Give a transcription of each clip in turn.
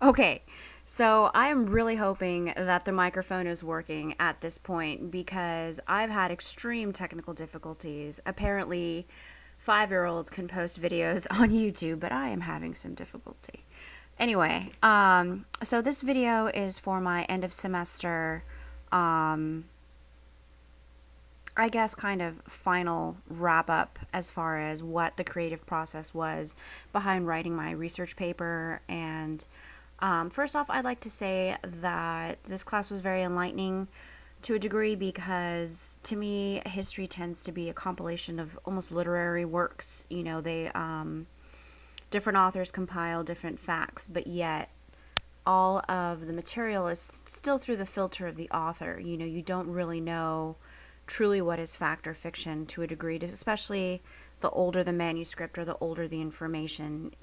Okay, so I am really hoping that the microphone is working at this point because I've had extreme technical difficulties. Apparently, 5-year-olds can post videos on YouTube, but I am having some difficulty. Anyway, so this video is for my end of semester, um, I guess, kind of final wrap up as far as what the creative process was behind writing my research paper. And first off, I'd like to say that this class was very enlightening to a degree because to me, history tends to be a compilation of almost literary works. Different authors compile different facts, but yet all of the material is still through the filter of the author. You don't really know truly what is fact or fiction to a degree, especially the older the manuscript or the older the information.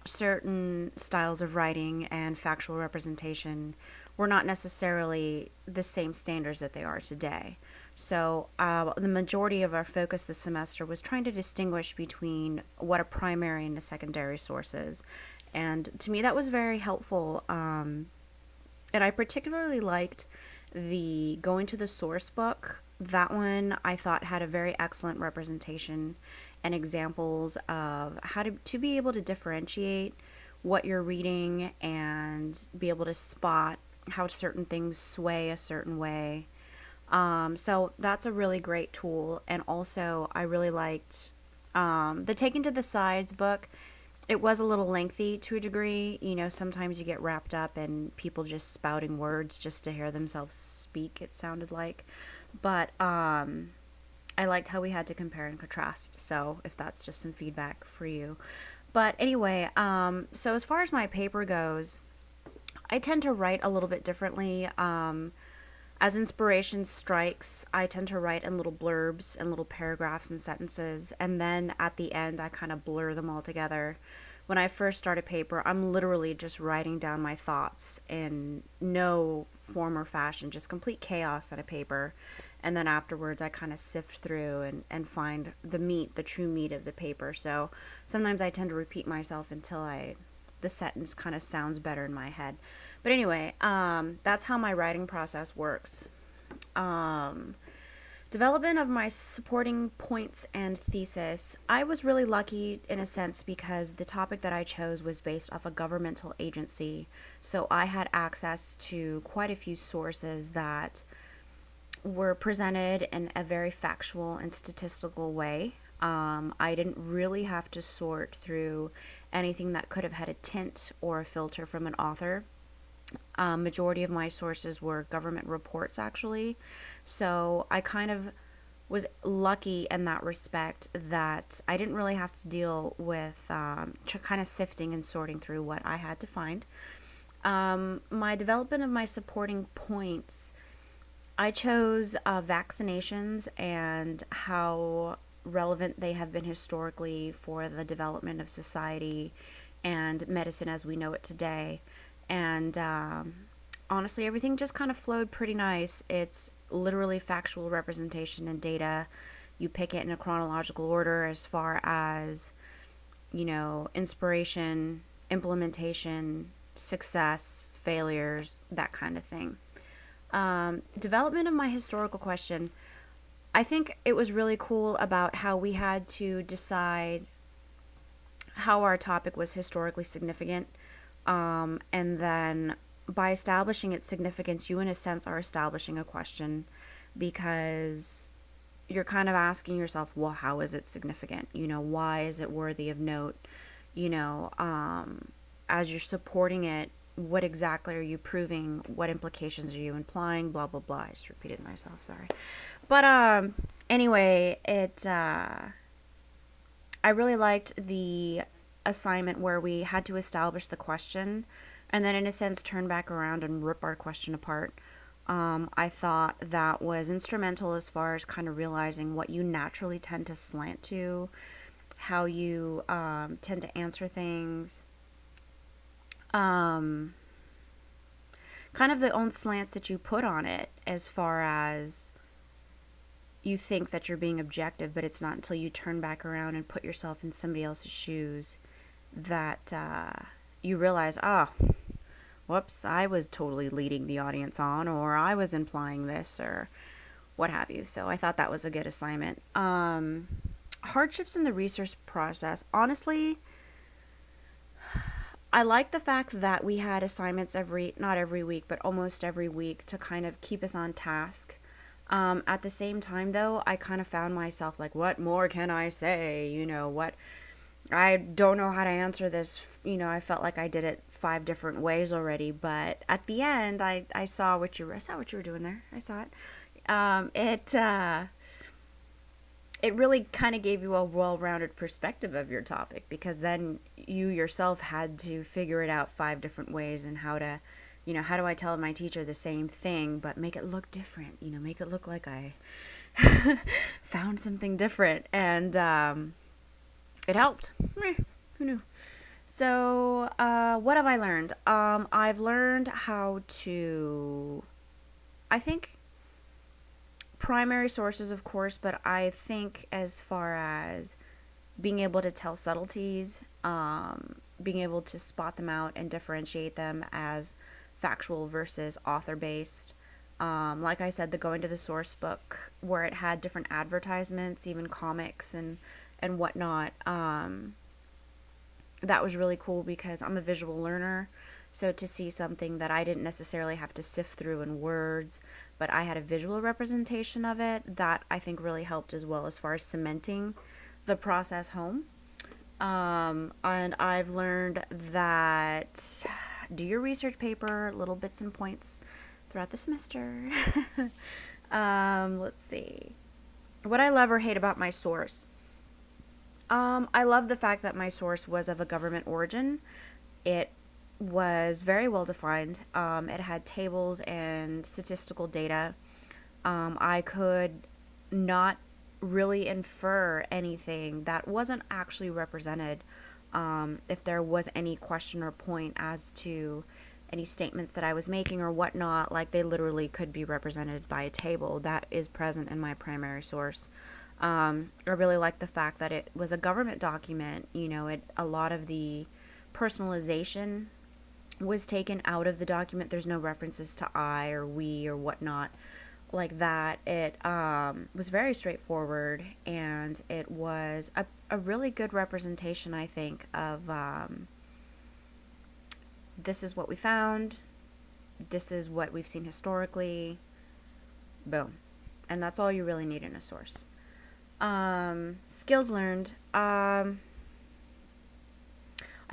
Certain styles of writing and factual representation were not necessarily the same standards that they are today. So the majority of our focus this semester was trying to distinguish between what a primary and a secondary source is. And to me, that was very helpful. And I particularly liked the going to the source book. That one I thought had a very excellent representation and examples of how to be able to differentiate what you're reading and be able to spot how certain things sway a certain way. So that's a really great tool. And also, I really liked the Taken to the Sides book. It was a little lengthy to a degree. Sometimes you get wrapped up in people just spouting words just to hear themselves speak, it sounded like. But I liked how we had to compare and contrast. So if that's just some feedback for you. But anyway, so as far as my paper goes, I tend to write a little bit differently. As inspiration strikes, I tend to write in little blurbs and little paragraphs and sentences, and then at the end, I kind of blur them all together. When I first start a paper, I'm literally just writing down my thoughts in no form or fashion, just complete chaos on a paper. And then afterwards, I kind of sift through and find the true meat of the paper. So sometimes I tend to repeat myself until the sentence kind of sounds better in my head. But anyway, that's how my writing process works. Development of my supporting points and thesis. I was really lucky in a sense because the topic that I chose was based off a governmental agency. So I had access to quite a few sources that were presented in a very factual and statistical way. I didn't really have to sort through anything that could have had a tint or a filter from an author. Majority of my sources were government reports, actually. So I kind of was lucky in that respect that I didn't really have to deal with kind of sifting and sorting through what I had to find. My development of my supporting points, I chose vaccinations and how relevant they have been historically for the development of society and medicine as we know it today. And honestly, everything just kind of flowed pretty nice. It's literally factual representation and data. You pick it in a chronological order as far as, inspiration, implementation, success, failures, that kind of thing. Development of my historical question. I think it was really cool about how we had to decide how our topic was historically significant. And then by establishing its significance, you in a sense are establishing a question because you're kind of asking yourself, well, how is it significant? Why is it worthy of note? As you're supporting it, what exactly are you proving? What implications are you implying? Blah, blah, blah. I just repeated myself, sorry. But anyway, I really liked the assignment where we had to establish the question and then in a sense turn back around and rip our question apart. I thought that was instrumental as far as kind of realizing what you naturally tend to slant to, how you tend to answer things, kind of the own slants that you put on it as far as you think that you're being objective, but it's not until you turn back around and put yourself in somebody else's shoes that you realize, oh, whoops, I was totally leading the audience on, or I was implying this, or what have you. So I thought that was a good assignment. Hardships in the research process. Honestly, I like the fact that we had assignments not every week, but almost every week to kind of keep us on task. At the same time, though, I kind of found myself like, what more can I say? I don't know how to answer this. I felt like I did it 5 different ways already, but at the end, I saw I saw what you were doing there. I saw it. It really kind of gave you a well-rounded perspective of your topic, because then you yourself had to figure it out 5 different ways, and how do I tell my teacher the same thing but make it look different, make it look like I found something different, and it helped. Who knew? So what have I learned? I've learned how to, I think, primary sources, of course, but I think as far as being able to tell subtleties, being able to spot them out and differentiate them as factual versus author-based. Like I said, the going to the source book, where it had different advertisements, even comics and whatnot. That was really cool, because I'm a visual learner. So to see something that I didn't necessarily have to sift through in words, but I had a visual representation of it, that I think really helped as well, as far as cementing the process home. And I've learned that do your research paper, little bits and points throughout the semester. Let's see. What I love or hate about my source. I love the fact that my source was of a government origin. It was very well defined. It had tables and statistical data. I could not really infer anything that wasn't actually represented. If there was any question or point as to any statements that I was making or whatnot, like, they literally could be represented by a table that is present in my primary source. I really like the fact that it was a government document. A lot of the personalization was taken out of the document. There's no references to I or we or whatnot like that. It was very straightforward, and it was a really good representation, I think, of this is what we found, this is what we've seen historically, boom. And that's all you really need in a source. Skills learned. I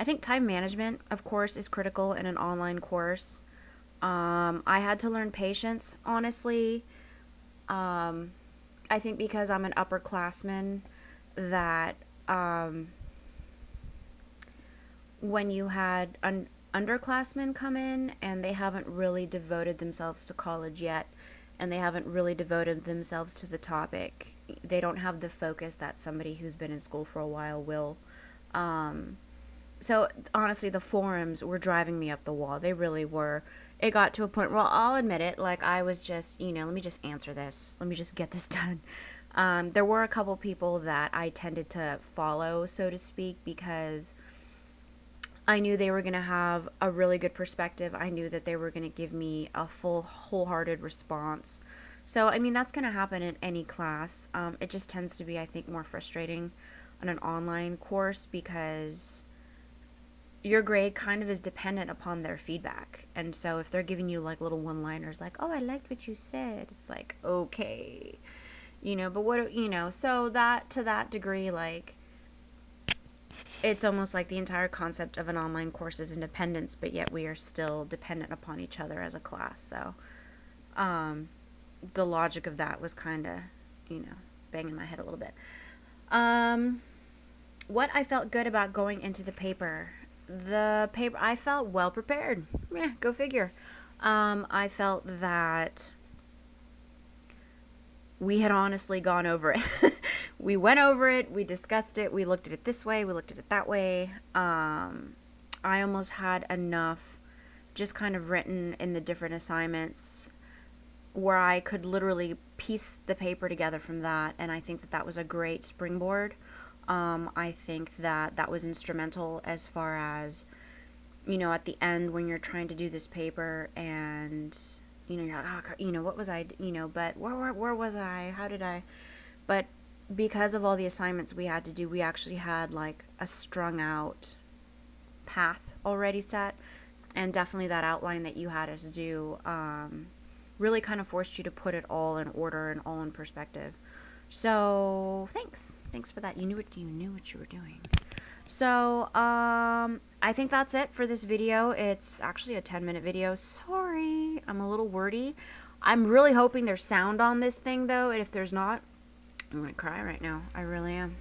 think time management, of course, is critical in an online course. I had to learn patience, honestly. I think because I'm an upperclassman, that when you had underclassmen come in and they haven't really devoted themselves to college yet, and they haven't really devoted themselves to the topic, they don't have the focus that somebody who's been in school for a while will. So honestly, the forums were driving me up the wall. They really were. It got to a point, well, I'll admit it, like, I was just, let me just answer this. Let me just get this done. There were a couple people that I tended to follow, so to speak, because I knew they were going to have a really good perspective. I knew that they were going to give me a wholehearted response. So, I mean, that's going to happen in any class. It just tends to be, I think, more frustrating on an online course, because your grade kind of is dependent upon their feedback. And so if they're giving you like little one-liners like, oh, I liked what you said, it's like, okay, but what, so that, to that degree, like, it's almost like the entire concept of an online course is independence, but yet we are still dependent upon each other as a class. So the logic of that was kind of, banging my head a little bit. What I felt good about going into the paper. I felt well prepared. Yeah, go figure. I felt that we had honestly gone over it. We went over it, we discussed it, we looked at it this way, we looked at it that way. I almost had enough just kind of written in the different assignments where I could literally piece the paper together from that, and I think that was a great springboard. I think that that was instrumental as far as, you know, at the end when you're trying to do this paper and, you know, you're like, oh, you know, what was I, you know, but where was I? How did I? But because of all the assignments we had to do, we actually had like a strung out path already set. And definitely that outline that you had us do really kind of forced you to put it all in order and all in perspective. So thanks for that. You knew what you were doing. So I think that's it for this video. It's actually a 10-minute video. Sorry, I'm a little wordy. I'm really hoping there's sound on this thing though, and if there's not, I'm gonna cry right now. I really am.